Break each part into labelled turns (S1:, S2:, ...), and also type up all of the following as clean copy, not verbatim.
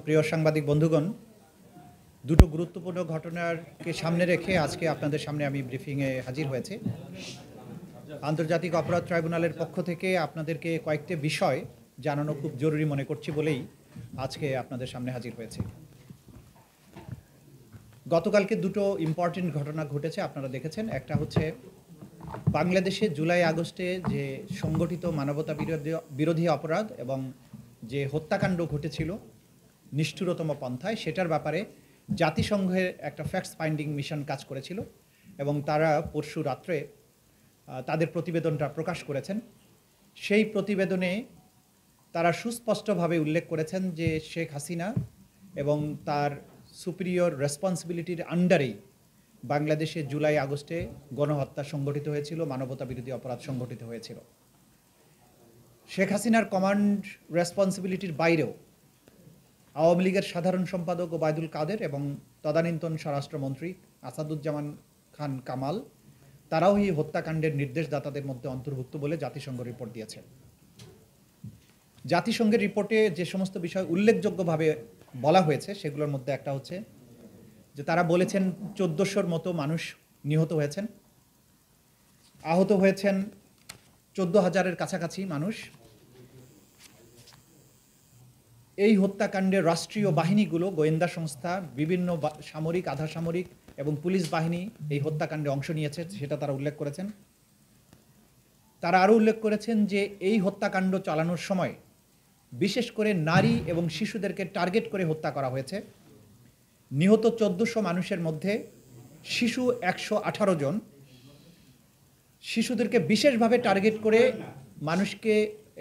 S1: প্রিয় সাংবাদিক বন্ধুগণ, দুটো গুরুত্বপূর্ণ ঘটনাকে সামনে রেখে আজকে আপনাদের সামনে আমি ব্রিফিংয়ে হাজির হয়েছি। আন্তর্জাতিক অপরাধ ট্রাইব্যুনালের পক্ষ থেকে আপনাদেরকে কয়েকটি বিষয় জানানো খুব জরুরি মনে করছি বলেই আজকে আপনাদের সামনে হাজির হয়েছি। গতকালকে দুটো ইম্পর্টেন্ট ঘটনা ঘটেছে, আপনারা দেখেছেন। একটা হচ্ছে বাংলাদেশে জুলাই আগস্টে যে সংগঠিত মানবতা বিরোধী অপরাধ এবং যে হত্যাকাণ্ড ঘটেছিল নিষ্ঠুরতম পন্থায়, সেটার ব্যাপারে জাতিসংঘের একটা ফ্যাক্টস ফাইন্ডিং মিশন কাজ করেছিল এবং তারা পরশু রাত্রে তাদের প্রতিবেদনটা প্রকাশ করেছেন। সেই প্রতিবেদনে তারা সুস্পষ্টভাবে উল্লেখ করেছেন যে শেখ হাসিনা এবং তার সুপিরিয়র রেসপন্সিবিলিটির আন্ডারেই বাংলাদেশে জুলাই আগস্টে গণহত্যা সংগঠিত হয়েছিল, মানবতা বিরোধী অপরাধ সংগঠিত হয়েছিল। শেখ হাসিনার কমান্ড রেসপন্সিবিলিটির বাইরেও আওয়ামী লীগের সাধারণ সম্পাদক ওবায়দুল কাদের এবং তদানীন্তন স্বরাষ্ট্রমন্ত্রী আসাদুজ্জামান খান কামাল, তারাও এই হত্যাকাণ্ডের নির্দেশদাতাদের মধ্যে অন্তর্ভুক্ত বলে জাতিসংঘ রিপোর্ট দিয়েছে। জাতিসংঘের রিপোর্টে যে সমস্ত বিষয় উল্লেখযোগ্যভাবে বলা হয়েছে সেগুলোর মধ্যে একটা হচ্ছে যে তারা বলেছেন 1400-র মতো মানুষ নিহত হয়েছেন, আহত হয়েছেন 14,000-এর কাছাকাছি মানুষ। এই হত্যাকাণ্ডের রাষ্ট্রীয় বাহিনীগুলো, গোয়েন্দা সংস্থা, বিভিন্ন সামরিক, আধা সামরিক এবং পুলিশ বাহিনী এই হত্যাকাণ্ডে অংশ নিয়েছে, সেটা তারা উল্লেখ করেছেন। তারা আরও উল্লেখ করেছেন যে এই হত্যাকাণ্ড চালানোর সময় বিশেষ করে নারী এবং শিশুদেরকে টার্গেট করে হত্যা করা হয়েছে। নিহত 1400 মানুষের মধ্যে শিশু 118 জন। শিশুদেরকে বিশেষভাবে টার্গেট করে মানুষকে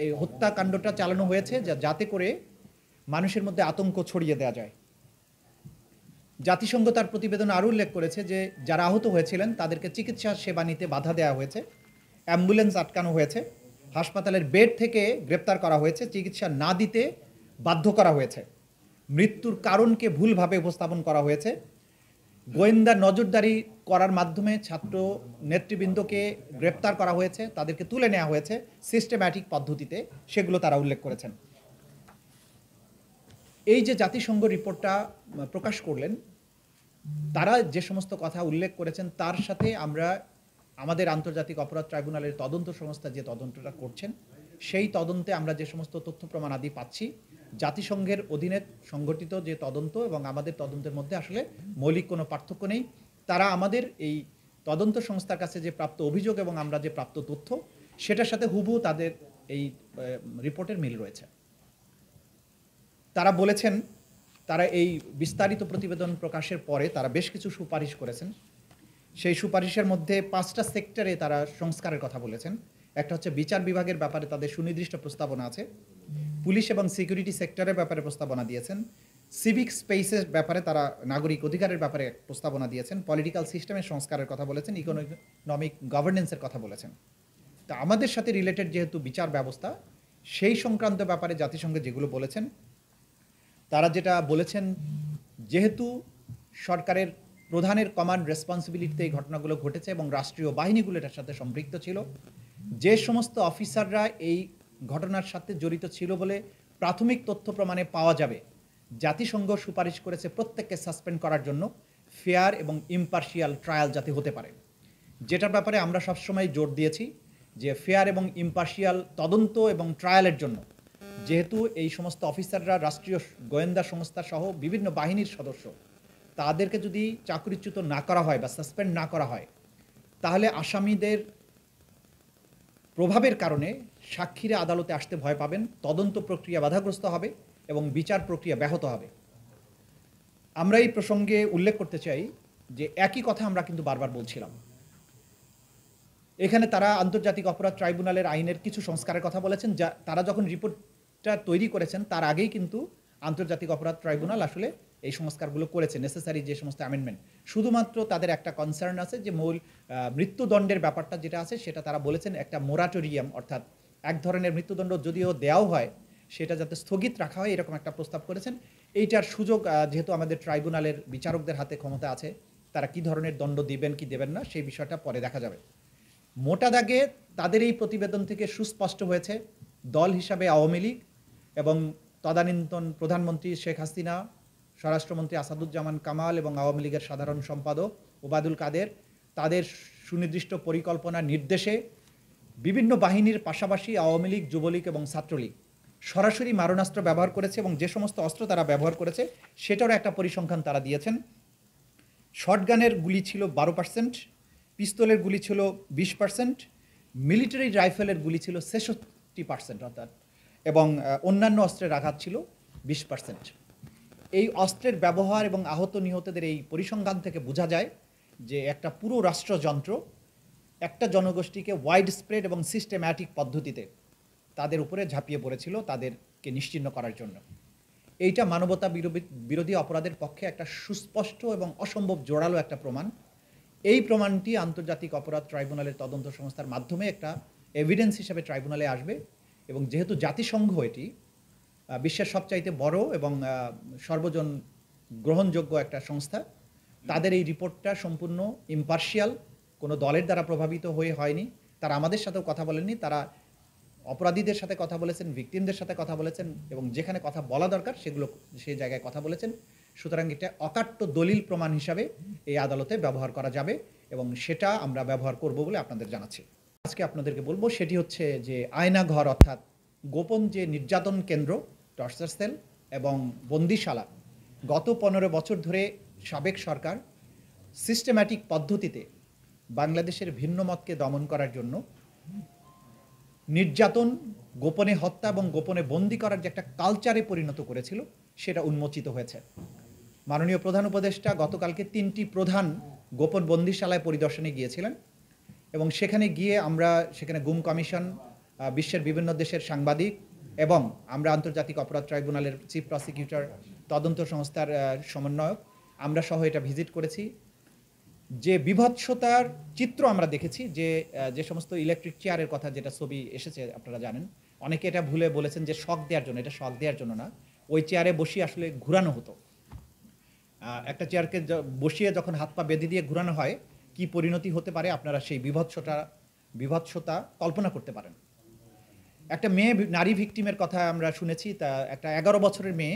S1: এই হত্যাকাণ্ডটা চালানো হয়েছে যাতে করে মানুষের মধ্যে আতঙ্ক ছড়িয়ে দেওয়া যায়। জাতিসংঘ তার প্রতিবেদনে আরও উল্লেখ করেছে যে যারা আহত হয়েছিলেন তাদেরকে চিকিৎসা সেবা নিতে বাধা দেওয়া হয়েছে, অ্যাম্বুলেন্স আটকানো হয়েছে, হাসপাতালের বেড থেকে গ্রেপ্তার করা হয়েছে, চিকিৎসা না দিতে বাধ্য করা হয়েছে, মৃত্যুর কারণকে ভুলভাবে উপস্থাপন করা হয়েছে, গোয়েন্দা নজরদারি করার মাধ্যমে ছাত্র নেতৃবৃন্দকে গ্রেপ্তার করা হয়েছে, তাদেরকে তুলে নেওয়া হয়েছে সিস্টেম্যাটিক পদ্ধতিতে, সেগুলো তারা উল্লেখ করেছেন। এই যে জাতিসংঘ রিপোর্টটা প্রকাশ করলেন, তারা যে সমস্ত কথা উল্লেখ করেছেন তার সাথে আমরা আমাদের আন্তর্জাতিক অপরাধ ট্রাইব্যুনালের তদন্ত সংস্থা যে তদন্তটা করছেন সেই তদন্তে আমরা যে সমস্ত তথ্য প্রমাণ আদি পাচ্ছি, জাতিসংঘের অধীনে সংগঠিত যে তদন্ত এবং আমাদের তদন্তের মধ্যে আসলে মৌলিক কোনো পার্থক্য নেই। তারা আমাদের এই তদন্ত সংস্থার কাছে যে প্রাপ্ত অভিযোগ এবং আমরা যে প্রাপ্ত তথ্য সেটার সাথে হুবহু তাদের এই রিপোর্টের মিল রয়েছে। তারা বলেছেন তারা এই বিস্তারিত প্রতিবেদন প্রকাশের পরে তারা বেশ কিছু সুপারিশ করেছেন। সেই সুপারিশের মধ্যে 5টা সেক্টরে তারা সংস্কারের কথা বলেছেন। একটা হচ্ছে বিচার বিভাগের ব্যাপারে তাদের সুনির্দিষ্ট প্রস্তাবনা আছে, পুলিশ এবং সিকিউরিটি সেক্টরের ব্যাপারে প্রস্তাবনা দিয়েছেন, সিভিক স্পেসের ব্যাপারে তারা নাগরিক অধিকারের ব্যাপারে প্রস্তাবনা দিয়েছেন, পলিটিক্যাল সিস্টেমের সংস্কারের কথা বলেছেন, ইকোনমিক গভর্নেন্সের কথা বলেছেন। তা আমাদের সাথে রিলেটেড যেহেতু বিচার ব্যবস্থা, সেই সংক্রান্ত ব্যাপারে জাতিসংঘে যেগুলো বলেছেন, তারা যেটা বলেছেন, যেহেতু সরকারের প্রধানের কমান্ড রেসপন্সিবিলিটিতে এই ঘটনাগুলো ঘটেছে এবং রাষ্ট্রীয় বাহিনীগুলো এটার সাথে সম্পৃক্ত ছিল, যে সমস্ত অফিসাররা এই ঘটনার সাথে জড়িত ছিল বলে প্রাথমিক তথ্য প্রমাণে পাওয়া যাবে, জাতিসংঘ সুপারিশ করেছে প্রত্যেককে সাসপেন্ড করার জন্য, ফেয়ার এবং ইম্পার্শিয়াল ট্রায়াল যাতে হতে পারে। যেটার ব্যাপারে আমরা সবসময় জোর দিয়েছি যে ফেয়ার এবং ইম্পার্শিয়াল তদন্ত এবং ট্রায়ালের জন্য যেহেতু এই সমস্ত অফিসাররা রাষ্ট্রীয় গোয়েন্দা সংস্থা সহ বিভিন্ন বাহিনীর সদস্য, তাদেরকে যদি চাকরিচ্যুত না করা হয় বা সাসপেন্ড না করা হয়, তাহলে আসামিদের প্রভাবের কারণে সাক্ষীরা আদালতে আসতে ভয় পাবেন, তদন্ত প্রক্রিয়া বাধাগ্রস্ত হবে এবং বিচার প্রক্রিয়া ব্যাহত হবে। আমরা এই প্রসঙ্গে উল্লেখ করতে চাই যে একই কথা আমরা কিন্তু বারবার বলছিলাম। এখানে তারা আন্তর্জাতিক অপরাধ ট্রাইব্যুনালের আইনের কিছু সংস্কারের কথা বলেছেন, যা তারা যখন রিপোর্টটা তৈরি করেছেন তার আগেই কিন্তু আন্তর্জাতিক অপরাধ ট্রাইব্যুনাল আসলে এই সংস্কারগুলো করেছে, নেসেসারি যে সমস্ত অ্যামেন্ডমেন্ট। শুধুমাত্র তাদের একটা কনসার্ন আছে যে মূল মৃত্যুদণ্ডের ব্যাপারটা যেটা আছে সেটা তারা বলেছেন একটা মোরাটোরিয়াম, অর্থাৎ এক ধরনের মৃত্যুদণ্ড যদিও দেওয়াও হয় সেটা যাতে স্থগিত রাখা হয় এরকম একটা প্রস্তাব করেছেন। এইটার সুযোগ যেহেতু আমাদের ট্রাইব্যুনালের বিচারকদের হাতে ক্ষমতা আছে, তারা কি ধরনের দণ্ড দিবেন কি দেবেন না সেই বিষয়টা পরে দেখা যাবে। মোটা দাগে তাদের এই প্রতিবেদন থেকে সুস্পষ্ট হয়েছে দল হিসাবে আওয়ামী লীগ এবং তদানীন্তন প্রধানমন্ত্রী শেখ হাসিনা, স্বরাষ্ট্রমন্ত্রী আসাদুজ্জামান কামাল এবং আওয়ামী লীগের সাধারণ সম্পাদক ওবায়দুল কাদের তাদের সুনির্দিষ্ট পরিকল্পনা নির্দেশে বিভিন্ন বাহিনীর পাশাপাশি আওয়ামী লীগ, যুবলীগ এবং ছাত্রলীগ সরাসরি মারণাস্ত্র ব্যবহার করেছে এবং যে সমস্ত অস্ত্র তারা ব্যবহার করেছে সেটারও একটা পরিসংখ্যান তারা দিয়েছেন। শর্টগানের গুলি ছিল 12%, পিস্তলের গুলি ছিল 20%, মিলিটারি রাইফেলের গুলি ছিল 66% অর্থাৎ, এবং অন্যান্য অস্ত্রের আঘাত ছিল 20%। এই অস্ত্রের ব্যবহার এবং আহত নিহতদের এই পরিসংখ্যান থেকে বোঝা যায় যে একটা পুরো রাষ্ট্রযন্ত্র একটা জনগোষ্ঠীকে ওয়াইড স্প্রেড এবং সিস্টেম্যাটিক পদ্ধতিতে তাদের উপরে ঝাঁপিয়ে পড়েছিল তাদেরকে নিশ্চিহ্ন করার জন্য। এইটা মানবতা বিরোধী অপরাধের পক্ষে একটা সুস্পষ্ট এবং অসম্ভব জোরালো একটা প্রমাণ। এই প্রমাণটি আন্তর্জাতিক অপরাধ ট্রাইব্যুনালের তদন্ত সংস্থার মাধ্যমে একটা এভিডেন্স হিসেবে ট্রাইব্যুনালে আসবে এবং যেহেতু জাতিসংঘ এটি বিশ্বের সবচাইতে বড় এবং সর্বজন গ্রহণযোগ্য একটা সংস্থা, তাদের এই রিপোর্টটা সম্পূর্ণ ইম্পার্শিয়াল, কোনো দলের দ্বারা প্রভাবিত হয়ে হয়নি। তারা আমাদের সাথেও কথা বলেননি, তারা অপরাধীদের সাথে কথা বলেছেন, ভিকটিমদের সাথে কথা বলেছেন এবং যেখানে কথা বলা দরকার সেগুলো সেই জায়গায় কথা বলেছেন। সুতরাং এটা অকাট্য দলিল প্রমাণ হিসাবে এই আদালতে ব্যবহার করা যাবে এবং সেটা আমরা ব্যবহার করব বলে আপনাদের জানাচ্ছি। আজকে আপনাদেরকে বলবো সেটি হচ্ছে যে আয়নাঘর অর্থাৎ গোপন যে নির্যাতন কেন্দ্র, টর্চার সেল এবং বন্দিশালা গত 15 বছর ধরে সাবেক সরকার সিস্টেম্যাটিক পদ্ধতিতে বাংলাদেশের ভিন্ন মতকে দমন করার জন্য নির্যাতন, গোপনে হত্যা এবং গোপনে বন্দী করার যে একটা কালচারে পরিণত করেছিল সেটা উন্মোচিত হয়েছে। মাননীয় প্রধান উপদেষ্টা গতকালকে 3টি প্রধান গোপন বন্দিশালায় পরিদর্শনে গিয়েছিলেন এবং সেখানে গিয়ে আমরা সেখানে গুম কমিশন, বিশ্বের বিভিন্ন দেশের সাংবাদিক এবং আমরা আন্তর্জাতিক অপরাধ ট্রাইব্যুনালের চিফ প্রসিকিউটর, তদন্ত সংস্থার সমন্বয়ক, আমরা সহ এটা ভিজিট করেছি। যে বিভৎসতার চিত্র আমরা দেখেছি, যে সমস্ত ইলেকট্রিক চেয়ারের কথা যেটা ছবি এসেছে আপনারা জানেন, অনেকে এটা ভুলে বলেছেন যে শক দেওয়ার জন্য, এটা শক দেওয়ার জন্য না, ওই চেয়ারে বসিয়ে আসলে ঘুরানো হতো। একটা চেয়ারকে বসিয়ে যখন হাত পা বেঁধে দিয়ে ঘুরানো হয় কি পরিণতি হতে পারে আপনারা সেই বিভৎসতা কল্পনা করতে পারেন। একটা মেয়ে নারী ভিকটিমের কথা আমরা শুনেছি, তা একটা 11 বছরের মেয়ে,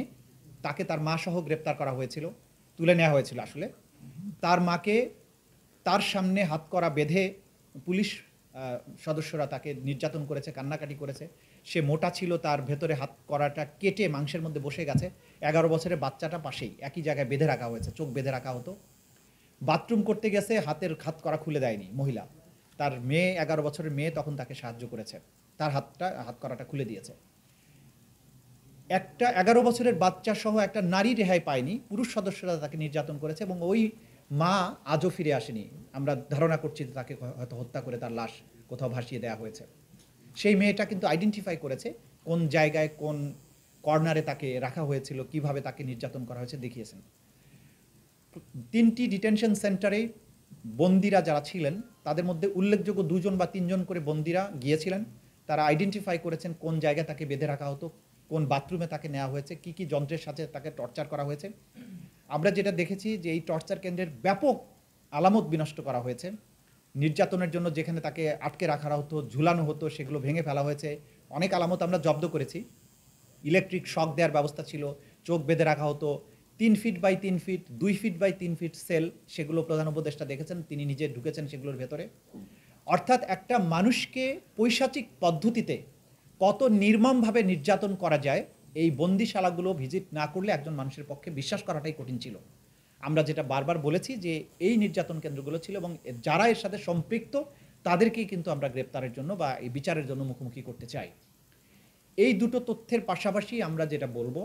S1: তাকে তার মা সহ গ্রেপ্তার করা হয়েছিল, তুলে নেওয়া হয়েছিল। আসলে তার মাকে তার সামনে হাত করা বেঁধে পুলিশ সদস্যরা তাকে নির্যাতন করেছে, কান্নাকাটি করেছে। সে মোটা ছিল, তার ভেতরে হাত করাটা কেটে মাংসের মধ্যে বসে গেছে। 11 বছরের বাচ্চাটা পাশেই একই জায়গায় বেঁধে রাখা হয়েছে, চোখ বেঁধে রাখা হতো। বাথরুম করতে গেছে, হাত করা খুলে দেয়নি মহিলা, তার মেয়ে 11 বছরের মেয়ে তখন তাকে সাহায্য করেছে, তার হাত করাটা খুলে দিয়েছে। একটা 11 বছরের বাচ্চা সহ একটা নারী রেহাই পায়নি, পুরুষ সদস্যরা তাকে নির্যাতন করেছে এবং ওই মা আজও ফিরে আসেনি। আমরা ধারণা করছি তাকে হয়তো হত্যা করে তার লাশ কোথাও ভাসিয়ে দেওয়া হয়েছে। সেই মেয়েটা কিন্তু আইডেন্টিফাই করেছে কোন জায়গায় কোন কর্নারে তাকে রাখা হয়েছিল, কিভাবে তাকে নির্যাতন করা হয়েছে দেখিয়েছেন। 3টি ডিটেনশন সেন্টারে বন্দিরা যারা ছিলেন তাদের মধ্যে উল্লেখযোগ্য 2 জন বা 3 জন করে বন্দিরা গিয়েছিলেন। তারা আইডেন্টিফাই করেছেন কোন জায়গায় তাকে বেঁধে রাখা হতো, কোন বাথরুমে তাকে নেওয়া হয়েছে, কি কি যন্ত্রের সাথে তাকে টর্চার করা হয়েছে। আমরা যেটা দেখেছি যে এই টর্চার কেন্দ্রের ব্যাপক আলামত বিনষ্ট করা হয়েছে। নির্যাতনের জন্য যেখানে তাকে আটকে রাখা হতো, ঝুলানো হতো, সেগুলো ভেঙে ফেলা হয়েছে। অনেক আলামত আমরা জব্দ করেছি। ইলেকট্রিক শক দেওয়ার ব্যবস্থা ছিল, চোখ বেঁধে রাখা হতো, 3 feet by 3 feet, 2 feet by 3 feet cell, সেগুলো প্রধান উপদেষ্টা দেখেছেন, তিনি নিজে ঢুকেছেন সেগুলোর ভেতরে। অর্থাৎ একটা মানুষকে পৈশাচিক পদ্ধতিতে কত নির্মমভাবে নির্যাতন করা যায়, এই বন্দিশালাগুলো ভিজিট না করলে একজন মানুষের পক্ষে বিশ্বাস করাটাই কঠিন ছিল। আমরা যেটা বারবার বলেছি যে এই নির্যাতন কেন্দ্রগুলো ছিল এবং যারা এর সাথে সম্পৃক্ত তাদেরকেই কিন্তু আমরা গ্রেপ্তারের জন্য বা এই বিচারের জন্য মুখোমুখি করতে চাই। এই দুটো তথ্যের পাশাপাশি আমরা যেটা বলবো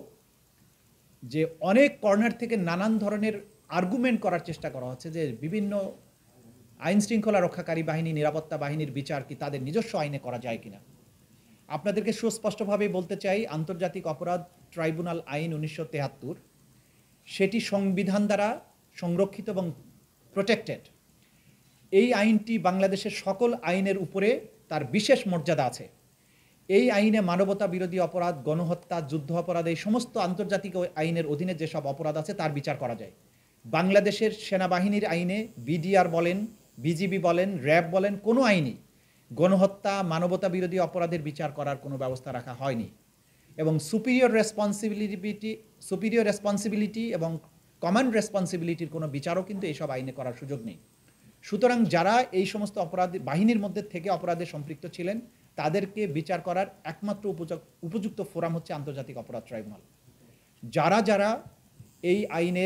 S1: যে অনেক কর্নার থেকে নানান ধরনের আর্গুমেন্ট করার চেষ্টা করা হচ্ছে যে বিভিন্ন আইন শৃঙ্খলা রক্ষাকারী বাহিনী, নিরাপত্তা বাহিনীর বিচার কি তাদের নিজস্ব আইনে করা যায় কিনা। আপনাদেরকে সুস্পষ্টভাবে বলতে চাই, আন্তর্জাতিক অপরাধ ট্রাইব্যুনাল আইন 1973 সেটি সংবিধান দ্বারা সংরক্ষিত এবং প্রোটেক্টেড। এই আইনটি বাংলাদেশের সকল আইনের উপরে তার বিশেষ মর্যাদা আছে। এই আইনে মানবতা বিরোধী অপরাধ, গণহত্যা, যুদ্ধ অপরাধ, এই সমস্ত আন্তর্জাতিক আইনের অধীনে যেসব অপরাধ আছে তার বিচার করা যায়। বাংলাদেশের সেনাবাহিনীর আইনে বিডিআর বলেন, বিজিবি বলেন, র্যাব বলেন, কোনো আইনই গণহত্যা, মানবতা বিরোধী অপরাধের বিচার করার কোনো ব্যবস্থা রাখা হয়নি। এবং সুপিরিয়র রেসপন্সিবিলিটি এবং কমন রেসপন্সিবিলিটির কোনো বিচারও কিন্তু এইসব আইনে করার সুযোগ নেই। সুতরাং যারা এই সমস্ত অপরাধী বাহিনীর মধ্যে থেকে অপরাধে সম্পৃক্ত ছিলেন তাদেরকে বিচার করার একমাত্র উপযুক্ত ফোরাম হচ্ছে আন্তর্জাতিক অপরাধ ট্রাইব্যুনাল। যারা যারা এই আইনে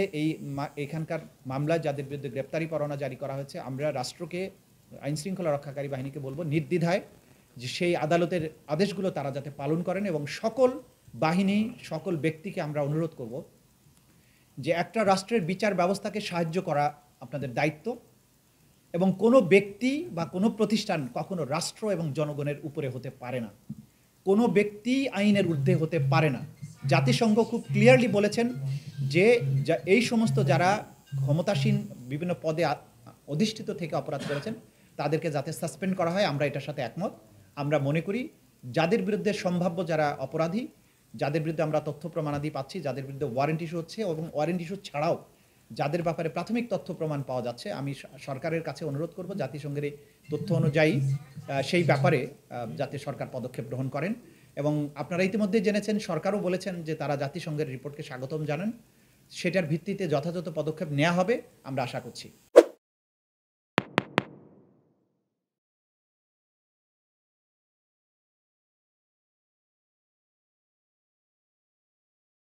S1: এখানকার মামলায় যাদের বিরুদ্ধে গ্রেপ্তারি পরোয়ানা জারি করা হয়েছে, আমরা রাষ্ট্রকে, আইনশৃঙ্খলা রক্ষাকারী বাহিনীকে বলবো নির্দ্বিধায় যে সেই আদালতের আদেশগুলো তারা যাতে পালন করেন, এবং সকল বাহিনী, সকল ব্যক্তিকে আমরা অনুরোধ করব যে একটা রাষ্ট্রের বিচার ব্যবস্থাকে সাহায্য করা আপনাদের দায়িত্ব, এবং কোনো ব্যক্তি বা কোনো প্রতিষ্ঠান কখনো রাষ্ট্র এবং জনগণের উপরে হতে পারে না। কোনো ব্যক্তি আইনের ঊর্ধ্বে হতে পারে না। জাতিসংঘ খুব ক্লিয়ারলি বলেছেন যে এই সমস্ত যারা ক্ষমতাসীন বিভিন্ন পদে অধিষ্ঠিত থেকে অপরাধ করেছেন তাদেরকে যাতে সাসপেন্ড করা হয়, আমরা এটার সাথে একমত। আমরা মনে করি যাদের বিরুদ্ধে সম্ভাব্য যারা অপরাধী, যাদের বিরুদ্ধে আমরা তথ্য প্রমাণাদি পাচ্ছি, যাদের বিরুদ্ধে ওয়ারেন্ট ইস্যু হচ্ছে এবং ওয়ারেন্ট ইস্যু ছাড়াও যাদের ব্যাপারে প্রাথমিক তথ্য প্রমাণ পাওয়া যাচ্ছে, আমি সরকারের কাছে অনুরোধ করব জাতিসংঘের এই তথ্য অনুযায়ী সেই ব্যাপারে যাতে সরকার পদক্ষেপ গ্রহণ করেন। এবং আপনারা ইতিমধ্যে জেনেছেন, সরকারও বলেছেন যে তারা জাতিসংঘের রিপোর্টকে স্বাগতম জানান, সেটার ভিত্তিতে যথাযথ পদক্ষেপ নেওয়া হবে আমরা আশা করছি।